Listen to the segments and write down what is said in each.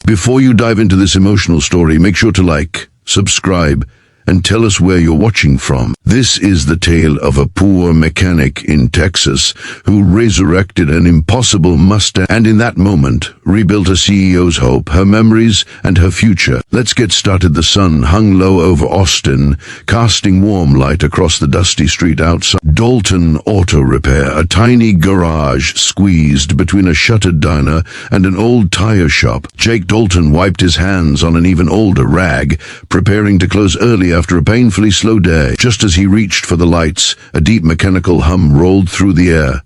Before you dive into this emotional story, make sure to like, subscribe, and tell us where you're watching from. This is the tale of a poor mechanic in Texas who resurrected an impossible Mustang and in that moment rebuilt a CEO's hope, her memories, and her future. Let's get started. The sun hung low over Austin, casting warm light across the dusty street outside Dalton Auto Repair, a tiny garage squeezed between a shuttered diner and an old tire shop. Jake Dalton wiped his hands on an even older rag, preparing to close early after a painfully slow day. Just as he reached for the lights, a deep mechanical hum rolled through the air.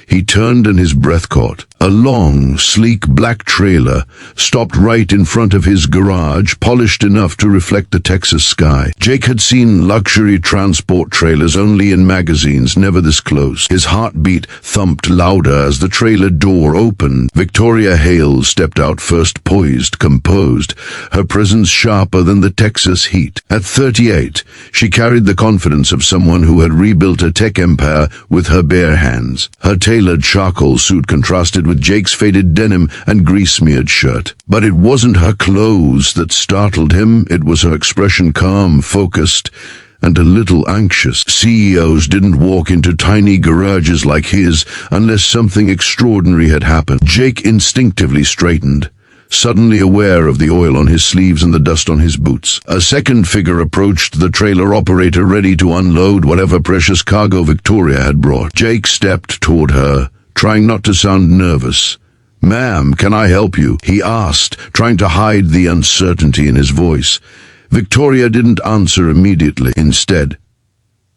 He turned and his breath caught. A long, sleek black trailer stopped right in front of his garage, polished enough to reflect the Texas sky. Jake had seen luxury transport trailers only in magazines, never this close. His heartbeat thumped louder as the trailer door opened. Victoria Hales stepped out first, poised, composed, her presence sharper than the Texas heat. At 38, she carried the confidence of someone who had rebuilt a tech empire with her bare hands. Her tailored charcoal suit contrasted with Jake's faded denim and grease-smeared shirt. But it wasn't her clothes that startled him, it was her expression, calm, focused, and a little anxious. CEOs didn't walk into tiny garages like his unless something extraordinary had happened. Jake instinctively straightened, suddenly aware of the oil on his sleeves and the dust on his boots. A second figure approached the trailer operator, ready to unload whatever precious cargo Victoria had brought. Jake stepped toward her, trying not to sound nervous. "Ma'am, can I help you?" he asked, trying to hide the uncertainty in his voice. Victoria didn't answer immediately. Instead,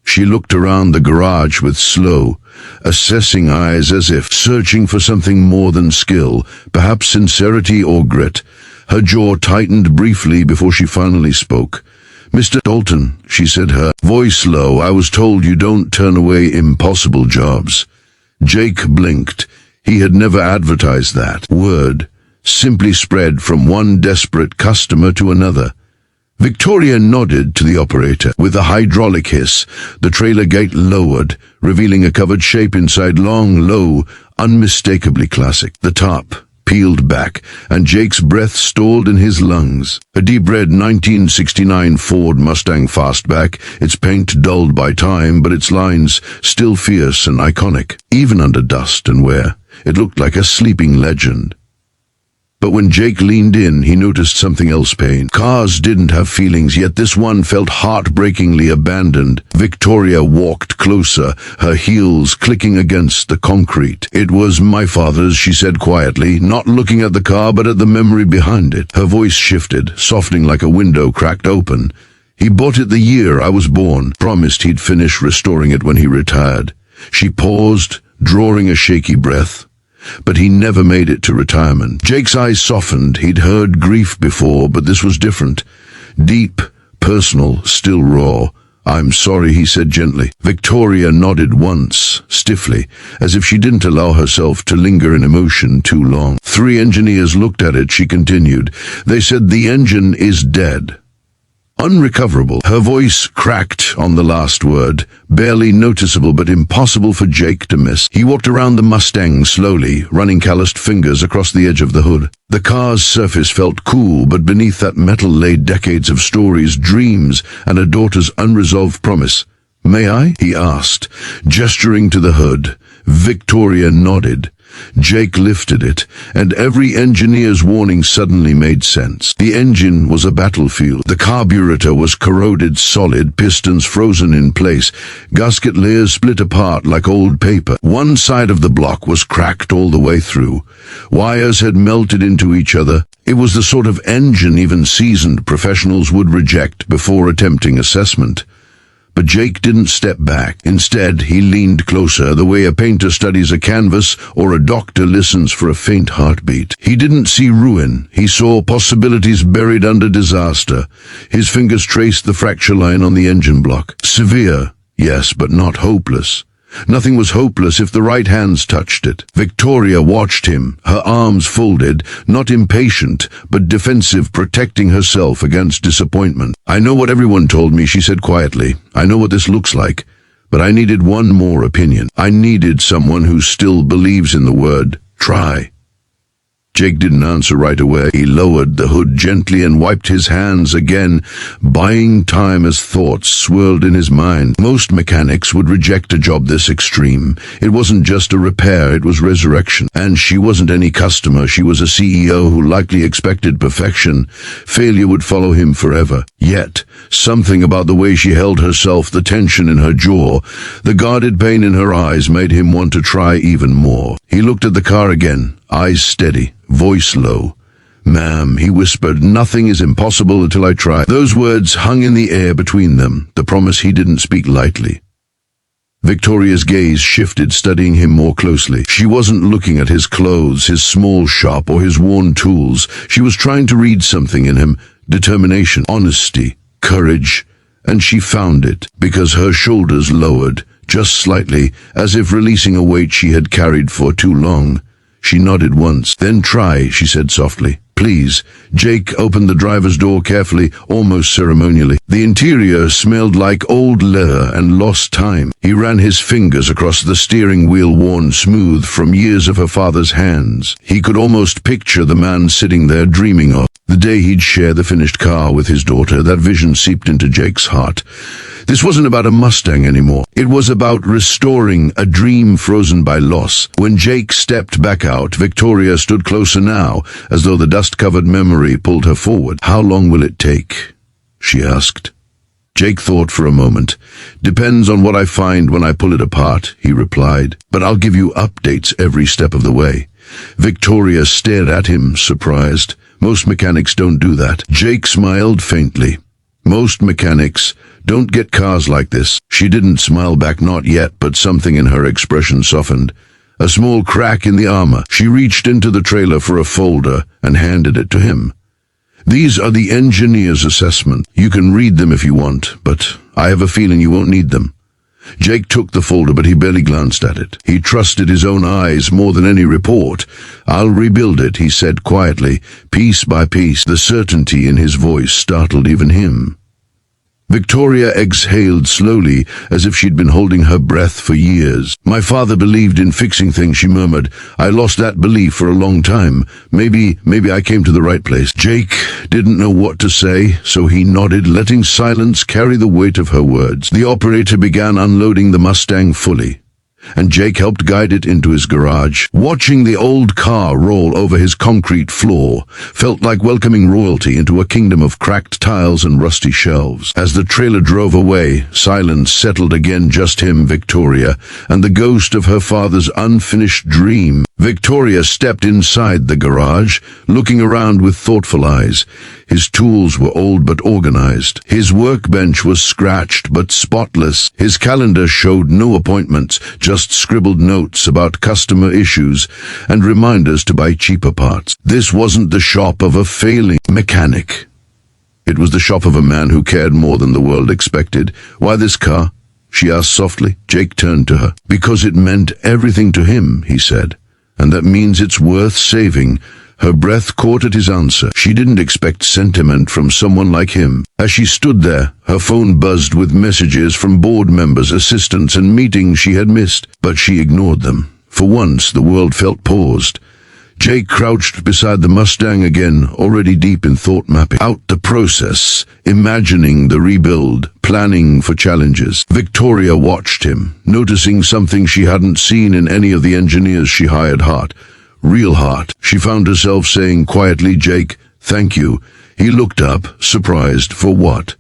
she looked around the garage with slow, assessing eyes, as if searching for something more than skill, perhaps sincerity or grit. Her jaw tightened briefly before she finally spoke. "Mr. Dalton," she said, her voice low, "I was told you don't turn away impossible jobs." Jake blinked. He had never advertised that. Word simply spread from one desperate customer to another. Victoria nodded to the operator. With a hydraulic hiss, the trailer gate lowered, revealing a covered shape inside, long, low, unmistakably classic. The top peeled back, and Jake's breath stalled in his lungs. A deep red 1969 Ford Mustang fastback, its paint dulled by time, but its lines still fierce and iconic. Even under dust and wear, it looked like a sleeping legend. But when Jake leaned in, he noticed something else. Pain. Cars didn't have feelings, yet this one felt heartbreakingly abandoned. Victoria walked closer, her heels clicking against the concrete. "It was my father's," she said quietly, not looking at the car but at the memory behind it. Her voice shifted, softening like a window cracked open. "He bought it the year I was born, promised he'd finish restoring it when he retired." She paused, drawing a shaky breath. "But he never made it to retirement." Jake's eyes softened. He'd heard grief before, but this was different. Deep, personal, still raw. "I'm sorry," he said gently. Victoria nodded once, stiffly, as if she didn't allow herself to linger in emotion too long. "3 engineers looked at it," she continued. "They said the engine is dead. Unrecoverable." Her voice cracked on the last word, barely noticeable but impossible for Jake to miss. He walked around the Mustang slowly, running calloused fingers across the edge of the hood. The car's surface felt cool, but beneath that metal lay decades of stories, dreams, and a daughter's unresolved promise. "May I?" he asked, gesturing to the hood. Victoria nodded. Jake lifted it, and every engineer's warning suddenly made sense. The engine was a battlefield. The carburetor was corroded solid, pistons frozen in place, gasket layers split apart like old paper. One side of the block was cracked all the way through. Wires had melted into each other. It was the sort of engine even seasoned professionals would reject before attempting assessment. But Jake didn't step back. Instead, he leaned closer, the way a painter studies a canvas or a doctor listens for a faint heartbeat. He didn't see ruin. He saw possibilities buried under disaster. His fingers traced the fracture line on the engine block. Severe, yes, but not hopeless. Nothing was hopeless if the right hands touched it. Victoria watched him, her arms folded, not impatient, but defensive, protecting herself against disappointment. "I know what everyone told me," she said quietly. "I know what this looks like. But I needed one more opinion. I needed someone who still believes in the word try." Jake didn't answer right away. He lowered the hood gently and wiped his hands again, buying time as thoughts swirled in his mind. Most mechanics would reject a job this extreme. It wasn't just a repair, it was resurrection. And she wasn't any customer, she was a CEO who likely expected perfection. Failure would follow him forever. Yet, something about the way she held herself, the tension in her jaw, the guarded pain in her eyes made him want to try even more. He looked at the car again, eyes steady, voice low. "Ma'am," he whispered, "nothing is impossible until I try." Those words hung in the air between them, the promise he didn't speak lightly. Victoria's gaze shifted, studying him more closely. She wasn't looking at his clothes, his small shop, or his worn tools. She was trying to read something in him, determination, honesty, courage, and she found it, because her shoulders lowered, just slightly, as if releasing a weight she had carried for too long. She nodded once. "Then try," she said softly. "Please." Jake opened the driver's door carefully, almost ceremonially. The interior smelled like old leather and lost time. He ran his fingers across the steering wheel, worn smooth from years of her father's hands. He could almost picture the man sitting there dreaming of the day he'd share the finished car with his daughter. That vision seeped into Jake's heart. This wasn't about a Mustang anymore. It was about restoring a dream frozen by loss. When Jake stepped back out, Victoria stood closer now, as though the dust-covered memory pulled her forward. "How long will it take?" she asked. Jake thought for a moment. "Depends on what I find when I pull it apart," he replied. "But I'll give you updates every step of the way." Victoria stared at him, surprised. Most mechanics don't do that. Jake smiled faintly. Most mechanics don't get cars like this. She didn't smile back, not yet, but something in her expression softened. A small crack in the armor. She reached into the trailer for a folder and handed it to him. "These are the engineer's assessment. You can read them if you want, but I have a feeling you won't need them." Jake took the folder, but he barely glanced at it. He trusted his own eyes more than any report. "I'll rebuild it," he said quietly, piece by piece. The certainty in his voice startled even him. Victoria exhaled slowly, as if she'd been holding her breath for years. "My father believed in fixing things," she murmured. "I lost that belief for a long time. Maybe I came to the right place." Jake didn't know what to say, so he nodded, letting silence carry the weight of her words. The operator began unloading the Mustang fully, and Jake helped guide it into his garage. Watching the old car roll over his concrete floor felt like welcoming royalty into a kingdom of cracked tiles and rusty shelves. As the trailer drove away, silence settled again, just him, Victoria, and the ghost of her father's unfinished dream. Victoria stepped inside the garage, looking around with thoughtful eyes. His tools were old but organized. His workbench was scratched but spotless. His calendar showed no appointments, just scribbled notes about customer issues and reminders to buy cheaper parts. This wasn't the shop of a failing mechanic. It was the shop of a man who cared more than the world expected. "Why this car?" she asked softly. Jake turned to her. "Because it meant everything to him," he said. "And that means it's worth saving." Her breath caught at his answer. She didn't expect sentiment from someone like him. As she stood there, her phone buzzed with messages from board members, assistants, and meetings she had missed, but she ignored them. For once, the world felt paused. Jake crouched beside the Mustang again, already deep in thought, mapping out the process, imagining the rebuild, planning for challenges. Victoria watched him, noticing something she hadn't seen in any of the engineers she hired. Heart. Real heart. She found herself saying quietly, "Jake, thank you." He looked up, surprised. For what?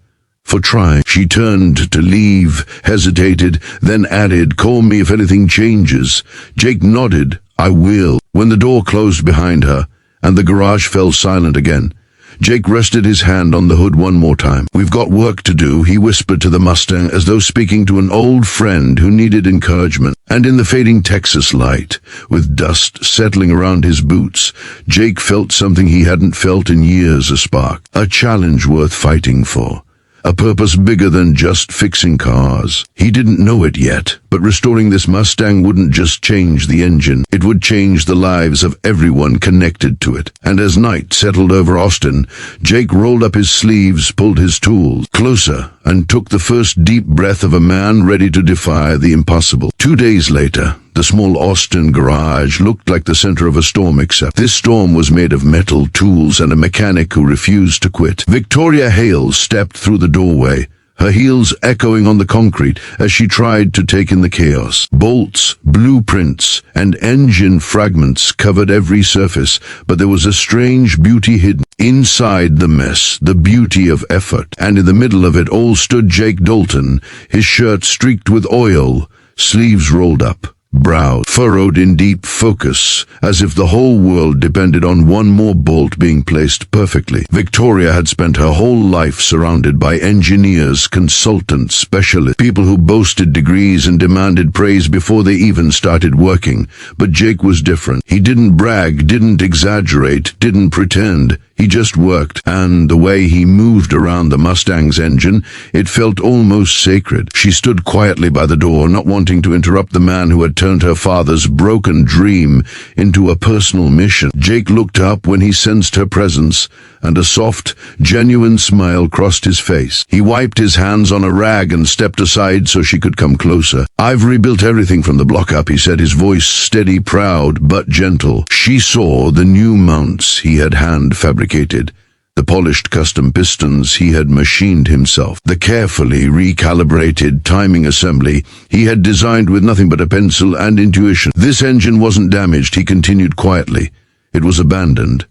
For trying. She turned to leave, hesitated, then added, "Call me if anything changes." Jake nodded. "I will." When the door closed behind her, and the garage fell silent again, Jake rested his hand on the hood one more time. "We've got work to do," he whispered to the Mustang, as though speaking to an old friend who needed encouragement. And in the fading Texas light, with dust settling around his boots, Jake felt something he hadn't felt in years, a spark, a challenge worth fighting for. A purpose bigger than just fixing cars. He didn't know it yet, but restoring this Mustang wouldn't just change the engine. It would change the lives of everyone connected to it. And as night settled over Austin, Jake rolled up his sleeves, pulled his tools closer, and took the first deep breath of a man ready to defy the impossible. 2 days later, the small Austin garage looked like the center of a storm, except this storm was made of metal tools and a mechanic who refused to quit. Victoria Hale stepped through the doorway, her heels echoing on the concrete as she tried to take in the chaos. Bolts, blueprints, and engine fragments covered every surface, but there was a strange beauty hidden. Inside the mess, the beauty of effort, and in the middle of it all stood Jake Dalton, his shirt streaked with oil, sleeves rolled up, brow furrowed in deep focus, as if the whole world depended on one more bolt being placed perfectly. Victoria had spent her whole life surrounded by engineers, consultants, specialists, people who boasted degrees and demanded praise before they even started working. But Jake was different. He didn't brag, didn't exaggerate, didn't pretend. He just worked, and the way he moved around the Mustang's engine, it felt almost sacred. She stood quietly by the door, not wanting to interrupt the man who had turned her father's broken dream into a personal mission. Jake looked up when he sensed her presence, and a soft, genuine smile crossed his face. He wiped his hands on a rag and stepped aside so she could come closer. "I've rebuilt everything from the block up," he said, his voice steady, proud, but gentle. She saw the new mounts he had hand fabricated, the polished custom pistons he had machined himself, the carefully recalibrated timing assembly he had designed with nothing but a pencil and intuition. This engine wasn't damaged, he continued quietly. It was abandoned.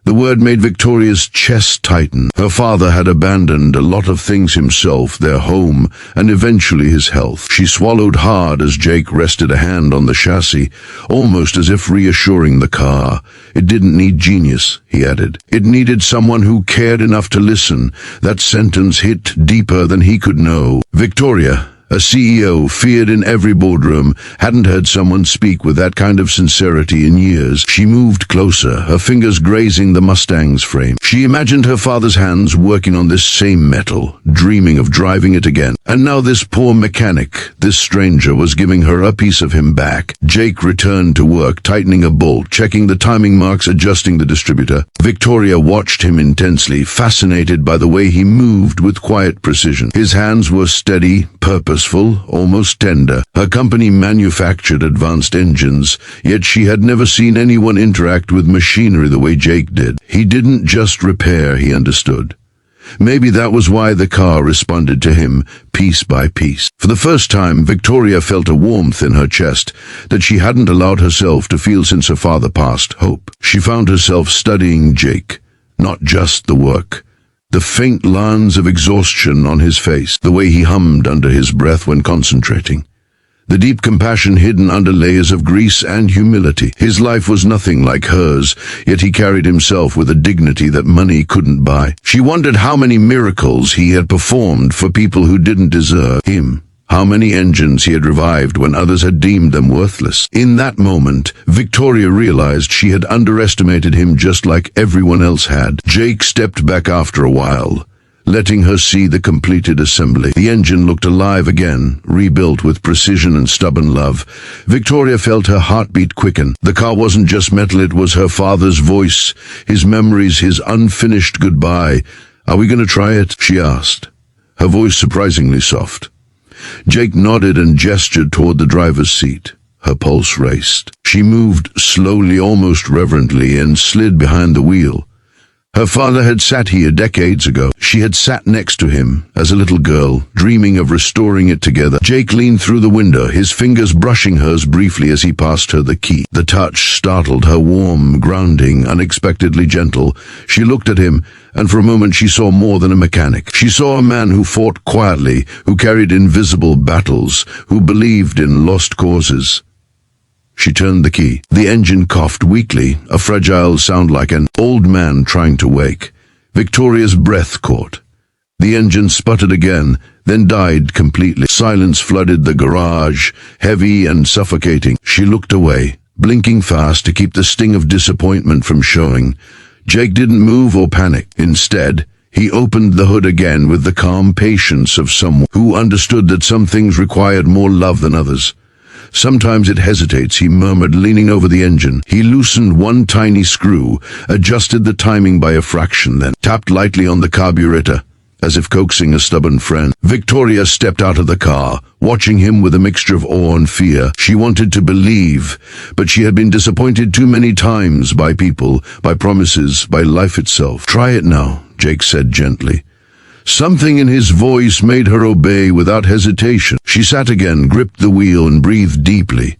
The word made Victoria's chest tighten. Her father had abandoned a lot of things himself, their home, and eventually his health. She swallowed hard as Jake rested a hand on the chassis, almost as if reassuring the car. It didn't need genius, he added. It needed someone who cared enough to listen. That sentence hit deeper than he could know. Victoria, a CEO feared in every boardroom, hadn't heard someone speak with that kind of sincerity in years. She moved closer, her fingers grazing the Mustang's frame. She imagined her father's hands working on this same metal, dreaming of driving it again. And now this poor mechanic, this stranger, was giving her a piece of him back. Jake returned to work, tightening a bolt, checking the timing marks, adjusting the distributor. Victoria watched him intensely, fascinated by the way he moved with quiet precision. His hands were steady, purposeful, almost tender. Her company manufactured advanced engines, yet she had never seen anyone interact with machinery the way Jake did. He didn't just repair, he understood. Maybe that was why the car responded to him, piece by piece. For the first time, Victoria felt a warmth in her chest that she hadn't allowed herself to feel since her father passed. Hope. She found herself studying Jake, not just the work. The faint lines of exhaustion on his face, the way he hummed under his breath when concentrating. The deep compassion hidden under layers of grease and humility. His life was nothing like hers, yet he carried himself with a dignity that money couldn't buy. She wondered how many miracles he had performed for people who didn't deserve him. How many engines he had revived when others had deemed them worthless. In that moment, Victoria realized she had underestimated him just like everyone else had. Jake stepped back after a while, letting her see the completed assembly. The engine looked alive again, rebuilt with precision and stubborn love. Victoria felt her heartbeat quicken. The car wasn't just metal, it was her father's voice, his memories, his unfinished goodbye. "Are we going to try it?" she asked, her voice surprisingly soft. Jake nodded and gestured toward the driver's seat. Her pulse raced. She moved slowly, almost reverently, and slid behind the wheel. Her father had sat here decades ago. She had sat next to him as a little girl, dreaming of restoring it together. Jake leaned through the window, his fingers brushing hers briefly as he passed her the key. The touch startled her, warm, grounding, unexpectedly gentle. She looked at him, and for a moment she saw more than a mechanic. She saw a man who fought quietly, who carried invisible battles, who believed in lost causes. She turned the key. The engine coughed weakly, a fragile sound like an old man trying to wake. Victoria's breath caught. The engine sputtered again, then died completely. Silence flooded the garage, heavy and suffocating. She looked away, blinking fast to keep the sting of disappointment from showing. Jake didn't move or panic. Instead, he opened the hood again with the calm patience of someone who understood that some things required more love than others. "Sometimes it hesitates," he murmured, leaning over the engine. He loosened one tiny screw, adjusted the timing by a fraction, then tapped lightly on the carburetor. as if coaxing a stubborn friend. Victoria stepped out of the car, watching him with a mixture of awe and fear. She wanted to believe, but she had been disappointed too many times by people, by promises, by life itself. "Try it now," Jake said gently. Something in his voice made her obey without hesitation. She sat again, gripped the wheel, and breathed deeply.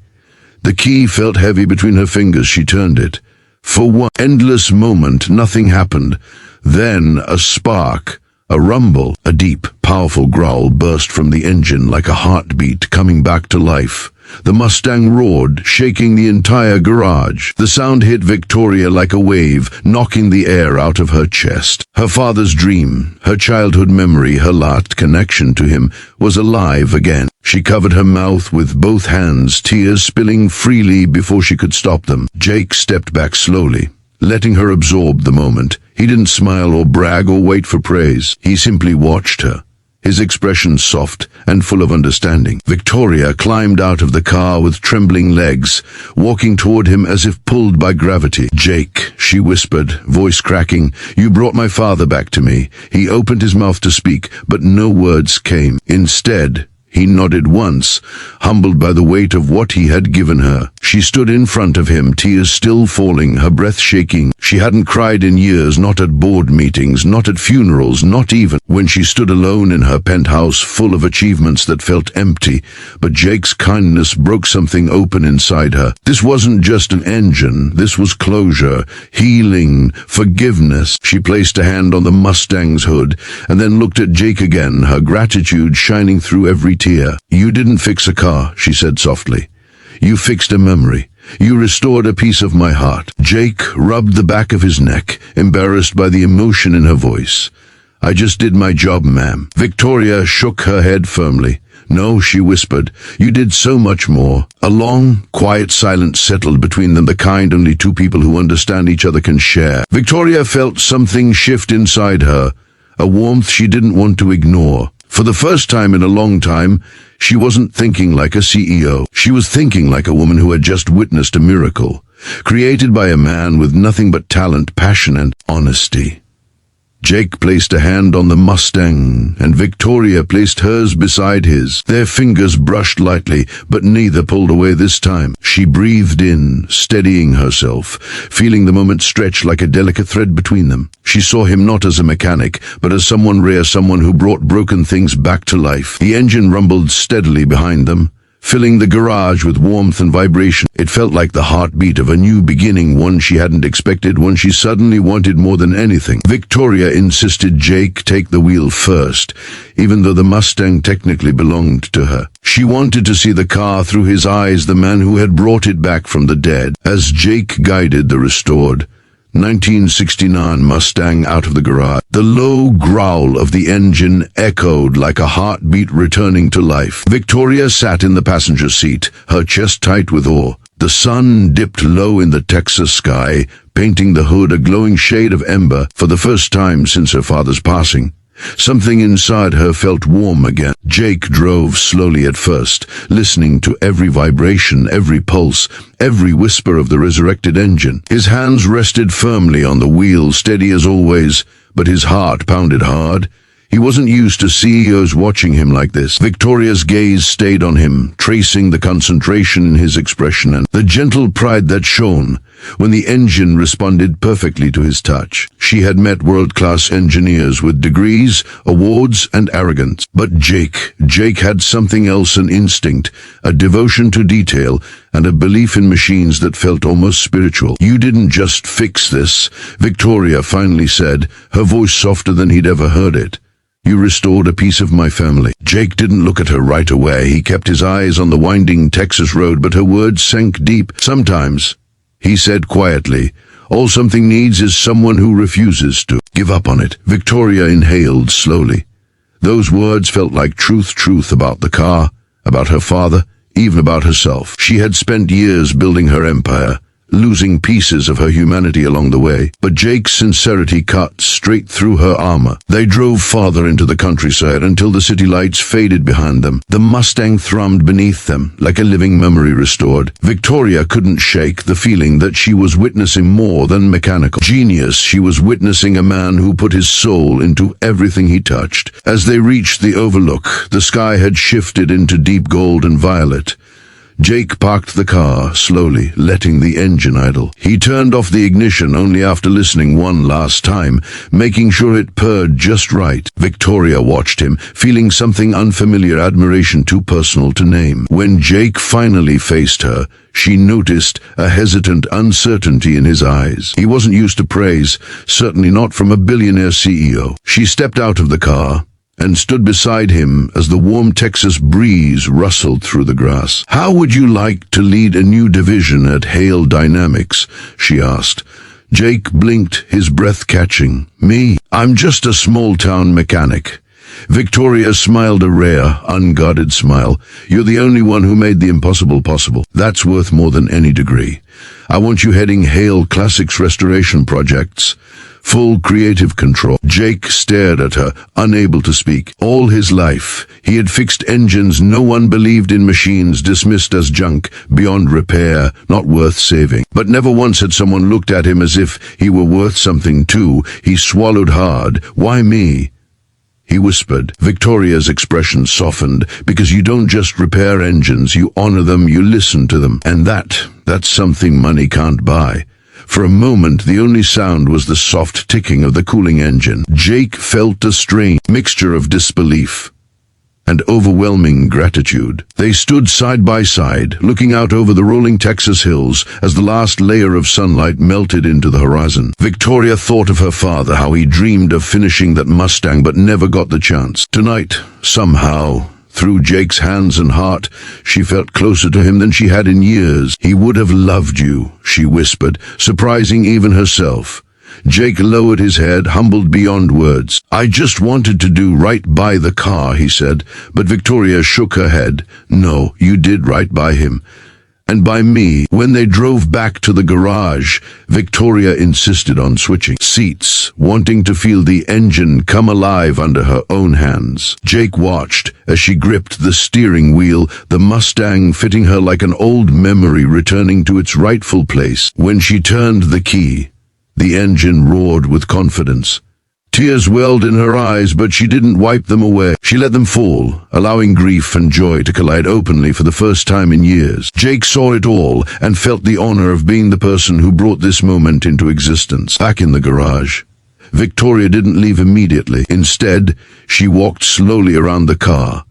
The key felt heavy between her fingers. She turned it. For one endless moment, nothing happened. Then a spark, a rumble, a deep, powerful growl burst from the engine like a heartbeat coming back to life. The Mustang roared, shaking the entire garage. The sound hit Victoria like a wave, knocking the air out of her chest. Her father's dream, her childhood memory, her last connection to him, was alive again. She covered her mouth with both hands, tears spilling freely before she could stop them. Jake stepped back slowly, letting her absorb the moment. He didn't smile or brag or wait for praise. He simply watched her, his expression soft and full of understanding. Victoria climbed out of the car with trembling legs, walking toward him as if pulled by gravity. "Jake," she whispered, voice cracking, "you brought my father back to me." He opened his mouth to speak, but no words came. Instead, he nodded once, humbled by the weight of what he had given her. She stood in front of him, tears still falling, her breath shaking. She hadn't cried in years, not at board meetings, not at funerals, not even when she stood alone in her penthouse full of achievements that felt empty. But Jake's kindness broke something open inside her. This wasn't just an engine, this was closure, healing, forgiveness. She placed a hand on the Mustang's hood and then looked at Jake again, her gratitude shining through every tear. "You didn't fix a car," she said softly. "You fixed a memory. You restored a piece of my heart." Jake rubbed the back of his neck, embarrassed by the emotion in her voice. "I just did my job, ma'am." Victoria shook her head firmly. "No," she whispered, "you did so much more." A long, quiet silence settled between them, the kind only two people who understand each other can share. Victoria felt something shift inside her, a warmth she didn't want to ignore. For the first time in a long time, she wasn't thinking like a CEO. She was thinking like a woman who had just witnessed a miracle, created by a man with nothing but talent, passion, and honesty. Jake placed a hand on the Mustang, and Victoria placed hers beside his. Their fingers brushed lightly, but neither pulled away this time. She breathed in, steadying herself, feeling the moment stretch like a delicate thread between them. She saw him not as a mechanic, but as someone rare, someone who brought broken things back to life. The engine rumbled steadily behind them, filling the garage with warmth and vibration. It felt like the heartbeat of a new beginning, one she hadn't expected, one she suddenly wanted more than anything. Victoria insisted Jake take the wheel first, even though the Mustang technically belonged to her. She wanted to see the car through his eyes, the man who had brought it back from the dead. As Jake guided the restored 1969 Mustang out of the garage, the low growl of the engine echoed like a heartbeat returning to life. Victoria sat in the passenger seat, her chest tight with awe. The sun dipped low in the Texas sky, painting the hood a glowing shade of ember. For the first time since her father's passing, something inside her felt warm again. Jake drove slowly at first, listening to every vibration, every pulse, every whisper of the resurrected engine. His hands rested firmly on the wheel, steady as always, but his heart pounded hard. He wasn't used to CEOs watching him like this. Victoria's gaze stayed on him, tracing the concentration in his expression and the gentle pride that shone when the engine responded perfectly to his touch. She had met world-class engineers with degrees, awards, and arrogance. But Jake had something else, an instinct, a devotion to detail, and a belief in machines that felt almost spiritual. "You didn't just fix this," Victoria finally said, her voice softer than he'd ever heard it. "You restored a piece of my family." Jake didn't look at her right away. He kept his eyes on the winding Texas road, but her words sank deep. "Sometimes," he said quietly, "all something needs is someone who refuses to give up on it." Victoria inhaled slowly. Those words felt like truth about the car, about her father, even about herself. She had spent years building her empire, losing pieces of her humanity along the way. But Jake's sincerity cut straight through her armor. They drove farther into the countryside until the city lights faded behind them. The Mustang thrummed beneath them, like a living memory restored. Victoria couldn't shake the feeling that she was witnessing more than mechanical genius. She was witnessing a man who put his soul into everything he touched. As they reached the overlook, the sky had shifted into deep gold and violet. Jake parked the car, slowly, letting the engine idle. He turned off the ignition only after listening one last time, making sure it purred just right. Victoria watched him, feeling something unfamiliar, admiration too personal to name. When Jake finally faced her, she noticed a hesitant uncertainty in his eyes. He wasn't used to praise, certainly not from a billionaire CEO. She stepped out of the car and stood beside him as the warm Texas breeze rustled through the grass. "How would you like to lead a new division at Hale Dynamics?" she asked. Jake blinked, his breath catching. "Me? I'm just a small-town mechanic." Victoria smiled a rare, unguarded smile. "You're the only one who made the impossible possible. That's worth more than any degree. I want you heading Hale Classics restoration projects. Full creative control." Jake stared at her, unable to speak. All his life, he had fixed engines no one believed in, machines dismissed as junk, beyond repair, not worth saving. But never once had someone looked at him as if he were worth something too. He swallowed hard. "Why me?" he whispered. Victoria's expression softened. "Because you don't just repair engines, you honor them, you listen to them. And that's something money can't buy." For a moment, the only sound was the soft ticking of the cooling engine. Jake felt a strange mixture of disbelief and overwhelming gratitude. They stood side by side, looking out over the rolling Texas hills as the last layer of sunlight melted into the horizon. Victoria thought of her father, how he dreamed of finishing that Mustang but never got the chance. Tonight, somehow, through Jake's hands and heart, she felt closer to him than she had in years. "He would have loved you," she whispered, surprising even herself. Jake lowered his head, humbled beyond words. "I just wanted to do right by the car," he said, but Victoria shook her head. "No, you did right by him. And by me." When they drove back to the garage, Victoria insisted on switching seats, wanting to feel the engine come alive under her own hands. Jake watched as she gripped the steering wheel, the Mustang fitting her like an old memory returning to its rightful place. When she turned the key, the engine roared with confidence. Tears welled in her eyes, but she didn't wipe them away. She let them fall, allowing grief and joy to collide openly for the first time in years. Jake saw it all and felt the honor of being the person who brought this moment into existence. Back in the garage, Victoria didn't leave immediately. Instead, she walked slowly around the car,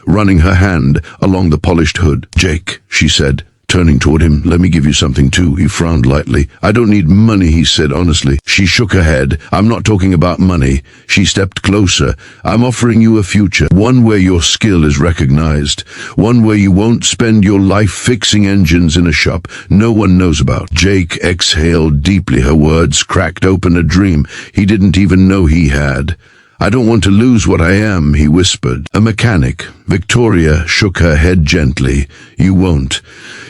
running her hand along the polished hood. "Jake," she said, turning toward him, "let me give you something too." He frowned lightly. "I don't need money," he said honestly. She shook her head. "I'm not talking about money." She stepped closer. "I'm offering you a future, one where your skill is recognized, one where you won't spend your life fixing engines in a shop no one knows about." Jake exhaled deeply. Her words cracked open a dream he didn't even know he had. "I don't want to lose what I am," he whispered. "A mechanic." Victoria shook her head gently. "You won't.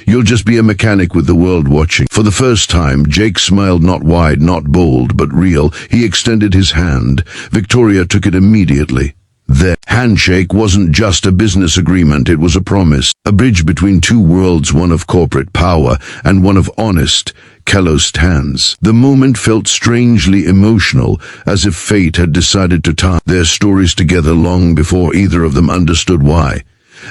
You'll just be a mechanic with the world watching." For the first time, Jake smiled, not wide, not bold, but real. He extended his hand. Victoria took it immediately. Their handshake wasn't just a business agreement, it was a promise, a bridge between two worlds, one of corporate power and one of honest, calloused hands. The moment felt strangely emotional, as if fate had decided to tie their stories together long before either of them understood why.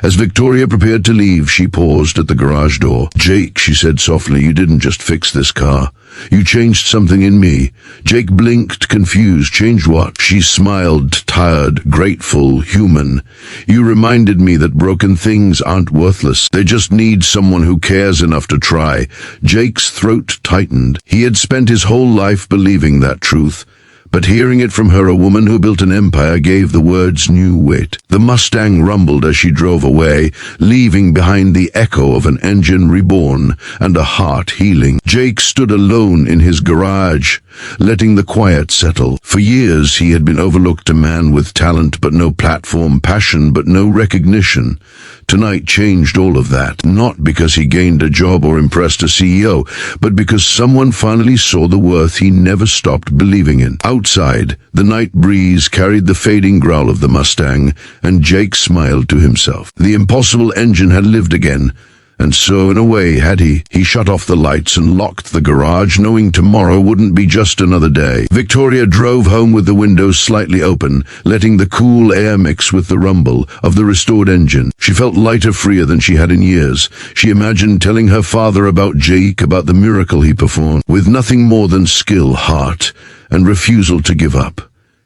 As Victoria prepared to leave, she paused at the garage door. "Jake," she said softly, "you didn't just fix this car. You changed something in me." Jake blinked, confused. "Changed what?" She smiled, tired, grateful, human. "You reminded me that broken things aren't worthless. They just need someone who cares enough to try." Jake's throat tightened. He had spent his whole life believing that truth. But hearing it from her, a woman who built an empire, gave the words new weight. The Mustang rumbled as she drove away, leaving behind the echo of an engine reborn and a heart healing. Jake stood alone in his garage, letting the quiet settle. For years he had been overlooked, a man with talent but no platform, passion but no recognition. Tonight changed all of that, not because he gained a job or impressed a CEO, but because someone finally saw the worth he never stopped believing in. Outside, the night breeze carried the fading growl of the Mustang, and Jake smiled to himself. The impossible engine had lived again. And so, in a way, had he. He shut off the lights and locked the garage, knowing tomorrow wouldn't be just another day. Victoria drove home with the windows slightly open, letting the cool air mix with the rumble of the restored engine. She felt lighter, freer than she had in years. She imagined telling her father about Jake, about the miracle he performed, with nothing more than skill, heart, and refusal to give up.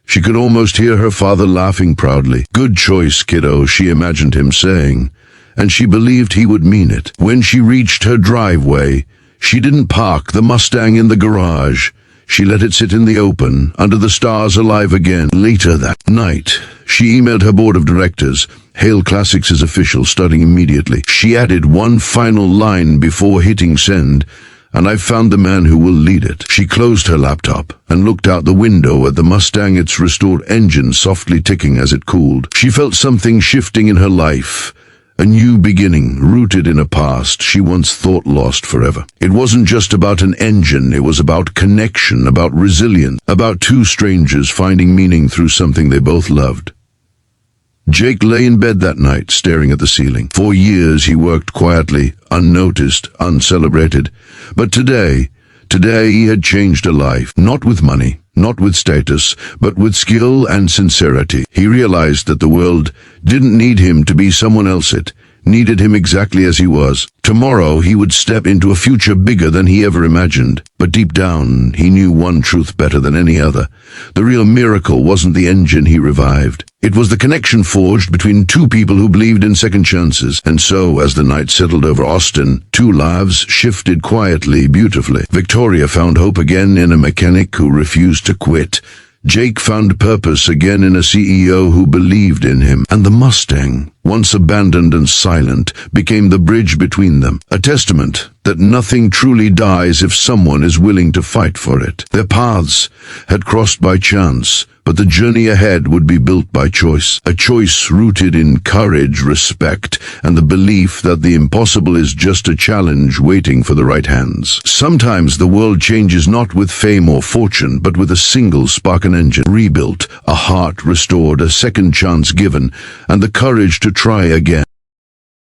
She could almost hear her father laughing proudly. "Good choice, kiddo," she imagined him saying. And she believed he would mean it. When she reached her driveway, she didn't park the Mustang in the garage. She let it sit in the open, under the stars alive again. Later that night, she emailed her board of directors. Hail Classics is official, starting immediately. She added one final line before hitting send, "And I've found the man who will lead it." She closed her laptop and looked out the window at the Mustang, its restored engine softly ticking as it cooled. She felt something shifting in her life. A new beginning, rooted in a past she once thought lost forever. It wasn't just about an engine, it was about connection, about resilience, about two strangers finding meaning through something they both loved. Jake lay in bed that night, staring at the ceiling. For years he worked quietly, unnoticed, uncelebrated. But today he had changed a life, not with money, not with status, but with skill and sincerity. He realized that the world didn't need him to be someone else, it needed him exactly as he was. Tomorrow he would step into a future bigger than he ever imagined. But deep down, he knew one truth better than any other. The real miracle wasn't the engine he revived. It was the connection forged between two people who believed in second chances. And so, as the night settled over Austin, two lives shifted quietly, beautifully. Victoria found hope again in a mechanic who refused to quit. Jake found purpose again in a CEO who believed in him. And the Mustang, once abandoned and silent, became the bridge between them. A testament that nothing truly dies if someone is willing to fight for it. Their paths had crossed by chance, but the journey ahead would be built by choice. A choice rooted in courage, respect, and the belief that the impossible is just a challenge waiting for the right hands. Sometimes the world changes not with fame or fortune, but with a single spark, an engine rebuilt, a heart restored, a second chance given, and the courage to try again.